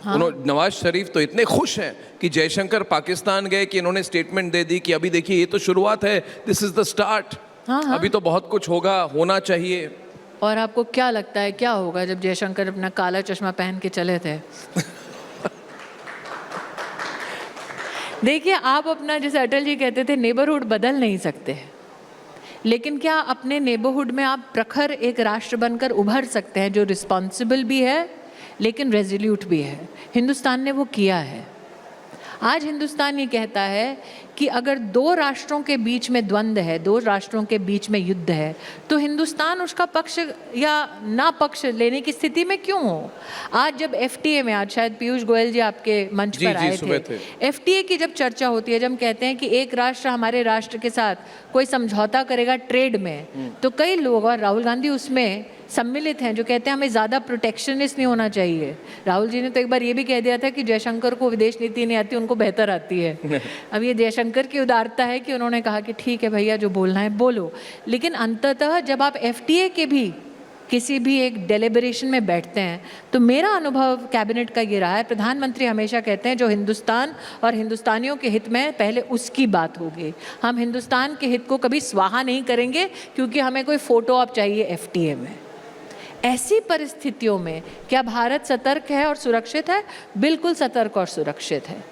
उन्होंने नवाज शरीफ तो इतने खुश हैं कि जयशंकर पाकिस्तान गए कि इन्होंने स्टेटमेंट दे दी कि अभी देखिए ये तो शुरुआत है, दिस इज द स्टार्ट, अभी तो बहुत कुछ होगा, होना चाहिए। और आपको क्या लगता है क्या होगा जब जयशंकर अपना काला चश्मा पहन के चले थे? देखिए, आप अपना, जैसे अटल जी कहते थे, नेबरहुड बदल नहीं सकते, लेकिन क्या अपने नेबरहुड में आप प्रखर एक राष्ट्र बनकर उभर सकते हैं जो रिस्पॉन्सिबल भी है लेकिन रेजोल्यूट भी है? हिंदुस्तान ने वो किया है। आज हिंदुस्तान ये कहता है कि अगर दो राष्ट्रों के बीच में द्वंद्व है, दो राष्ट्रों के बीच में युद्ध है, तो हिंदुस्तान उसका पक्ष या ना पक्ष लेने की स्थिति में क्यों हो? आज जब एफटीए में, आज शायद पीयूष गोयल जी आपके मंच पर आए थे, एफटीए की जब चर्चा होती है, जब हम कहते हैं कि एक राष्ट्र हमारे राष्ट्र के साथ कोई समझौता करेगा ट्रेड में, तो कई लोग, और राहुल गांधी उसमें सम्मिलित हैं, जो कहते हैं हमें ज़्यादा प्रोटेक्शनिस्ट नहीं होना चाहिए। राहुल जी ने तो एक बार ये भी कह दिया था कि जयशंकर को विदेश नीति नहीं आती, उनको बेहतर आती है। अब ये जयशंकर की उदारता है कि उन्होंने कहा कि ठीक है भैया, जो बोलना है बोलो। लेकिन अंततः जब आप एफटीए के भी किसी भी एक डेलिब्रेशन में बैठते हैं, तो मेरा अनुभव कैबिनेट का ये रहा है, प्रधानमंत्री हमेशा कहते हैं जो हिंदुस्तान और हिंदुस्तानियों के हित में, पहले उसकी बात होगी। हम हिंदुस्तान के हित को कभी स्वाहा नहीं करेंगे क्योंकि हमें कोई फोटो ऑप चाहिए एफटीए में। ऐसी परिस्थितियों में क्या भारत सतर्क है और सुरक्षित है? बिल्कुल सतर्क और सुरक्षित है।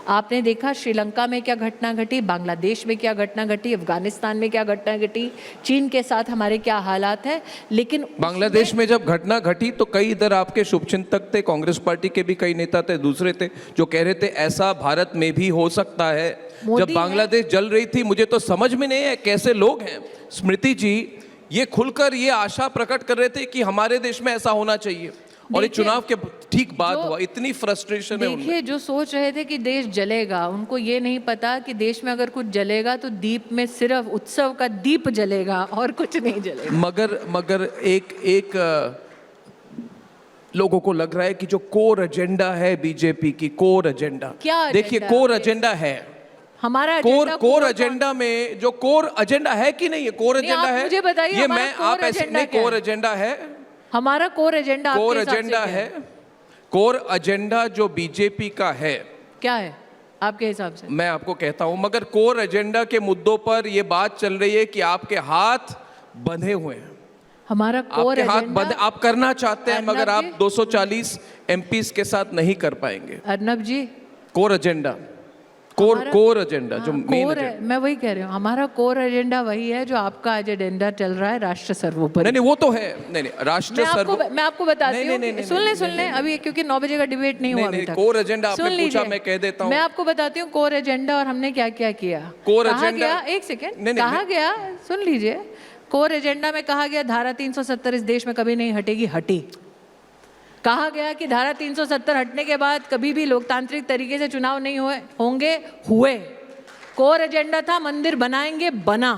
आपने देखा श्रीलंका में क्या घटना घटी, बांग्लादेश में क्या घटना घटी, अफगानिस्तान में क्या घटना घटी, चीन के साथ हमारे क्या हालात हैं। लेकिन बांग्लादेश में जब घटना घटी तो कई इधर आपके शुभचिंतक थे, कांग्रेस पार्टी के भी कई नेता थे, दूसरे थे, जो कह रहे थे ऐसा भारत में भी हो सकता है। जब बांग्लादेश जल रही थी, मुझे तो समझ में नहीं है कैसे लोग हैं, स्मृति जी ये खुलकर ये आशा प्रकट कर रहे थे कि हमारे देश में ऐसा होना चाहिए, और ये चुनाव के ठीक बाद हुआ। इतनी फ्रस्ट्रेशन है। देखिए, जो सोच रहे थे कि देश जलेगा, उनको ये नहीं पता कि देश में अगर कुछ जलेगा तो दीप में सिर्फ उत्सव का दीप जलेगा और कुछ नहीं जलेगा। मगर एक लोगों को लग रहा है कि जो कोर एजेंडा है बीजेपी की, कोर एजेंडा, क्या देखिए कोर एजेंडा है हमारा, कोर एजेंडा में जो कोर एजेंडा है कि नहीं है, कोर एजेंडा है, मुझे बताइए, ये मैं आप ऐसे नहीं, कोर एजेंडा है हमारा, कोर एजेंडा, कोर एजेंडा है, कोर एजेंडा जो बीजेपी का है, क्या है आपके हिसाब से? मैं आपको कहता हूं, मगर कोर एजेंडा के मुद्दों पर यह बात चल रही है कि आपके हाथ बंधे हुए हैं। हमारा कोर हाथ बंधे, आप करना चाहते हैं मगर आप 240 एमपीज के साथ नहीं कर पाएंगे। अर्नब जी, कोर एजेंडा, कोर एजेंडा जो मेन है, मैं वही कह रही हूँ, हमारा कोर एजेंडा वही है जो आपका एजेंडा चल रहा है, राष्ट्र सर्वोपरि। नहीं वो तो है, नहीं राष्ट्र सर्वोपरि। मैं आपको बताती हूँ, सुन ले अभी, क्योंकि 9 बजे का डिबेट नहीं हुआ अभी तक। कोर एजेंडा आपने पूछा, मैं कह देता हूँ, मैं आपको बताती हूँ कोर एजेंडा और हमने क्या क्या किया। कोर एजेंडा, एक सेकेंड, कहा गया, सुन लीजिए, कोर एजेंडा में कहा गया धारा 370 इस देश में कभी नहीं हटेगी, हटी। कहा गया कि धारा 370 हटने के बाद कभी भी लोकतांत्रिक तरीके से चुनाव नहीं होंगे, हुए। कोर एजेंडा था मंदिर बनाएंगे, बना।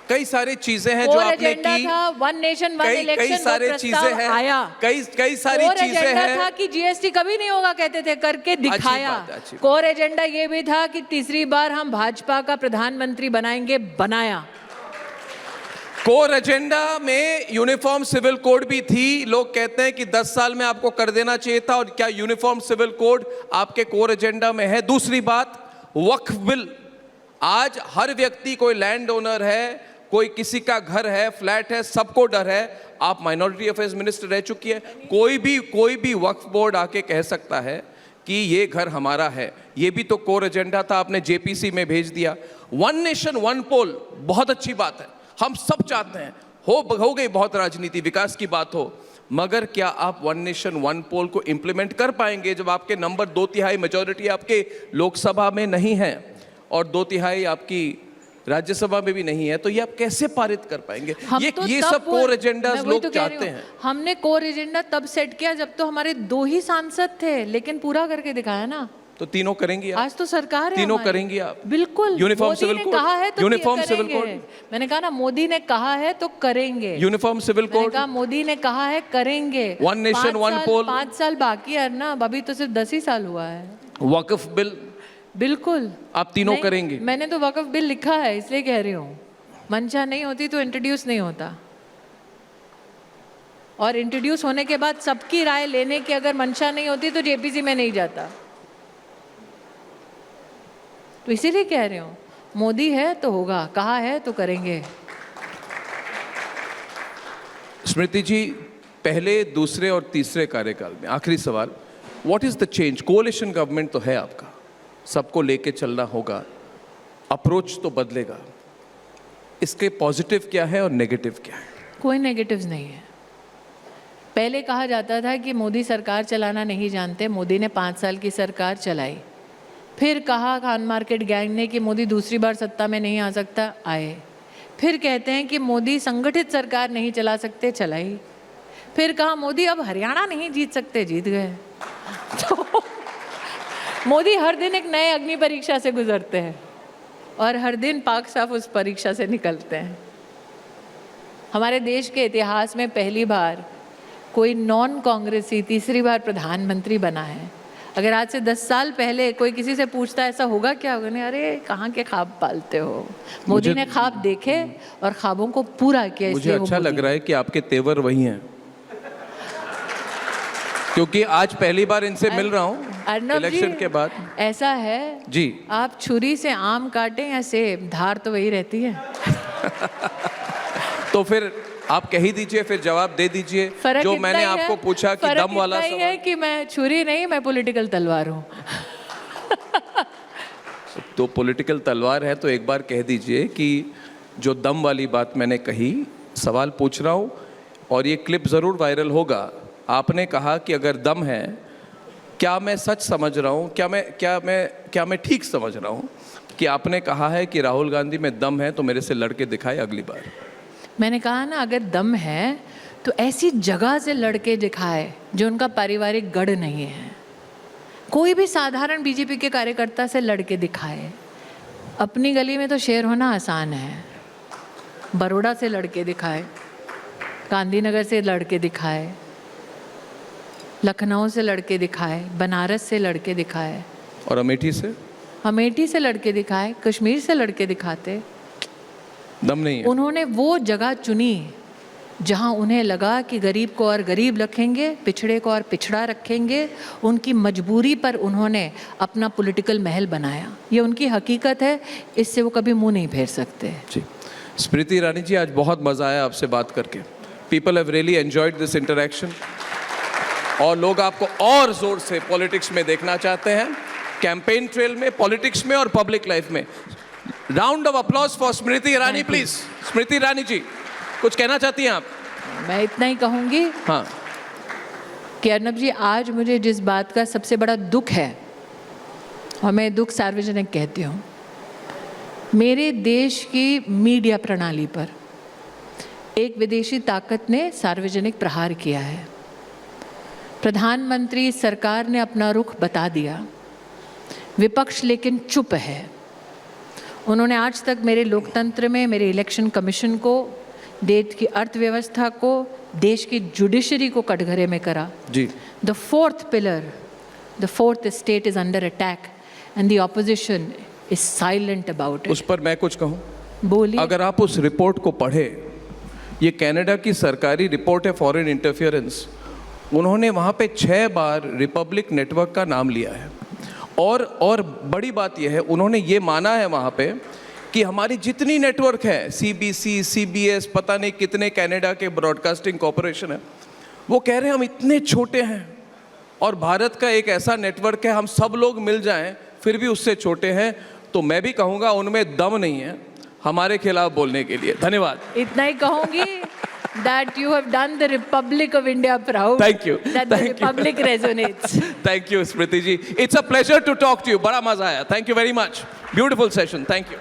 कई सारी चीजें हैं जो आपने की, था वन नेशन वन इलेक्शन, कई सारी चीजें हैं, आया, कई सारी चीजें हैं। था कि जीएसटी कभी नहीं होगा, कहते थे, करके दिखाया। कोर एजेंडा ये भी था कि तीसरी बार हम भाजपा का प्रधानमंत्री बनाएंगे, बनाया। कोर एजेंडा में यूनिफॉर्म सिविल कोड भी थी। लोग कहते हैं कि 10 साल में आपको कर देना चाहिए था, और क्या यूनिफॉर्म सिविल कोड आपके कोर एजेंडा में है? दूसरी बात, वक्फ बिल। आज हर व्यक्ति, कोई लैंड ओनर है, कोई किसी का घर है, फ्लैट है, सबको डर है। आप माइनॉरिटी अफेयर्स मिनिस्टर रह चुकी है, कोई भी वक्फ बोर्ड आके कह सकता है कि ये घर हमारा है। ये भी तो कोर एजेंडा था, आपने जेपीसी में भेज दिया। वन नेशन वन पोल, बहुत अच्छी बात है, हम सब चाहते हैं, हो गई बहुत राजनीति, विकास की बात हो, मगर क्या आप वन नेशन वन पोल को इंप्लीमेंट कर पाएंगे जब आपके नंबर 2/3 मेजॉरिटी आपके लोकसभा में नहीं है और 2/3 आपकी राज्यसभा में भी नहीं है? तो ये आप कैसे पारित कर पाएंगे? ये सब कोर एजेंडा लोग चाहते हैं। हमने कोर एजेंडा तब सेट किया जब तो हमारे 2 ही सांसद थे, लेकिन पूरा करके दिखाया ना। तो तीनों करेंगी आप? आज तो सरकार है, तीनों करेंगी आप? बिल्कुल। यूनिफॉर्म सिविल कोड, कहा है तो यूनिफॉर्म सिविल कोड, मैंने कहा ना, मोदी ने कहा है तो करेंगे। यूनिफॉर्म सिविल कोड, मोदी ने कहा है करेंगे। वन नेशन वन पोल, 5 साल बाकी है ना, अभी तो सिर्फ 10 ही साल हुआ है। वक्फ बिल, बिल्कुल आप तीनों करेंगे? मैंने तो वक्फ बिल लिखा है, इसलिए कह रही हूँ, मंशा नहीं होती तो इंट्रोड्यूस नहीं होता। और इंट्रोड्यूस होने के बाद सबकी राय लेने की अगर मंशा नहीं होती तो जेपीसी में नहीं जाता। तो इसीलिए कह रही हूँ, मोदी है तो होगा, कहा है तो करेंगे। स्मृति जी, पहले, दूसरे और तीसरे कार्यकाल में आखिरी सवाल, what is the change? कोalition government तो है आपका, सबको लेके चलना होगा, अप्रोच तो बदलेगा, इसके पॉजिटिव क्या है और नेगेटिव क्या है? कोई नेगेटिव्स नहीं है। पहले कहा जाता था कि मोदी सरकार चलाना नहीं जानते, मोदी ने 5 साल की सरकार चलाई। फिर कहा खान मार्केट गैंग ने कि मोदी दूसरी बार सत्ता में नहीं आ सकता, आए। फिर कहते हैं कि मोदी संगठित सरकार नहीं चला सकते, चलाई। फिर कहा मोदी अब हरियाणा नहीं जीत सकते, जीत गए। तो मोदी हर दिन एक नए अग्नि परीक्षा से गुजरते हैं और हर दिन पाक साफ उस परीक्षा से निकलते हैं। हमारे देश के इतिहास में पहली बार कोई नॉन कांग्रेसी तीसरी बार प्रधानमंत्री बना है। अगर आज से 10 साल पहले कोई किसी से पूछता ऐसा होगा क्या, होगा नहीं, अरे कहाँ के ख्वाब पालते हो। मोदी ने ख्वाब देखे और ख्वाबों को पूरा किया। मुझे अच्छा लग रहा है कि आपके तेवर वही हैं, क्योंकि आज पहली बार इनसे मिल रहा हूँ इलेक्शन के बाद। ऐसा है जी, आप छुरी से आम काटें या सेब, धार तो वही रहती है। तो फिर आप कह ही दीजिए, फिर जवाब दे दीजिए जो मैंने आपको पूछा कि दम वाला सवाल है कि मैं छुरी नहीं, मैं पॉलिटिकल तलवार हूँ। तो पॉलिटिकल तलवार है तो एक बार कह दीजिए कि जो दम वाली बात मैंने कही, सवाल पूछ रहा हूँ और ये क्लिप ज़रूर वायरल होगा। आपने कहा कि अगर दम है, क्या मैं सच समझ रहा हूँ, क्या मैं ठीक समझ रहा हूँ कि आपने कहा है कि राहुल गांधी में दम है तो मेरे से लड़के दिखाए अगली बार? मैंने कहा ना, अगर दम है तो ऐसी जगह से लड़के दिखाए जो उनका पारिवारिक गढ़ नहीं है। कोई भी साधारण बीजेपी के कार्यकर्ता से लड़के दिखाए। अपनी गली में तो शेर होना आसान है, बड़ौदा से लड़के दिखाए, गांधीनगर से लड़के दिखाए, लखनऊ से लड़के दिखाए, बनारस से लड़के दिखाए, और अमेठी से लड़के दिखाए, कश्मीर से लड़के दिखाते। दम नहीं है। उन्होंने वो जगह चुनी जहां उन्हें लगा कि गरीब को और गरीब रखेंगे, पिछड़े को और पिछड़ा रखेंगे। उनकी मजबूरी पर उन्होंने अपना पॉलिटिकल महल बनाया। ये उनकी हकीकत है, इससे वो कभी मुंह नहीं फेर सकते। जी, स्मृति ईरानी जी, आज बहुत मज़ा आया आपसे बात करके। People have really enjoyed this interaction और लोग आपको और ज़ोर से पॉलिटिक्स में देखना चाहते हैं, कैंपेन ट्रेल में, पॉलिटिक्स में और पब्लिक लाइफ में। Round of applause for Smriti Irani please. Smriti Irani ji, कुछ कहना चाहती हैं आप? मैं इतना ही कहूँगी हाँ कि अर्नब जी, आज मुझे जिस बात का सबसे बड़ा दुख है, और मैं दुख सार्वजनिक कहती हूँ, मेरे देश की मीडिया प्रणाली पर एक विदेशी ताकत ने सार्वजनिक प्रहार किया है। प्रधानमंत्री सरकार ने अपना रुख बता दिया, विपक्ष लेकिन चुप है। उन्होंने आज तक मेरे लोकतंत्र में, मेरे इलेक्शन कमीशन को, देश की अर्थव्यवस्था को, देश की जुडिशरी को कटघरे में करा। जी, the fourth pillar, the fourth state is under attack and the opposition is silent about it. उस पर मैं कुछ कहूँ? बोलिए। अगर आप उस रिपोर्ट को पढ़े, ये कनाडा की सरकारी रिपोर्ट है, फॉरेन इंटरफियरेंस। उन्होंने वहाँ पे 6 बार रिपब्लिक नेटवर्क का नाम लिया है और बड़ी बात यह है, उन्होंने ये माना है वहाँ पे कि हमारी जितनी नेटवर्क है, CBC, CBS, पता नहीं कितने कनाडा के ब्रॉडकास्टिंग कॉरपोरेशन है, वो कह रहे हैं हम इतने छोटे हैं और भारत का एक ऐसा नेटवर्क है, हम सब लोग मिल जाएं फिर भी उससे छोटे हैं। तो मैं भी कहूँगा उनमें दम नहीं है हमारे खिलाफ बोलने के लिए। धन्यवाद। इतना ही कहूँगी that you have done the Republic of India proud. Thank you. That the Republic resonates. Thank you, Smriti ji. It's a pleasure to talk to you. बड़ा मजा आया. Thank you very much. Beautiful session. Thank you.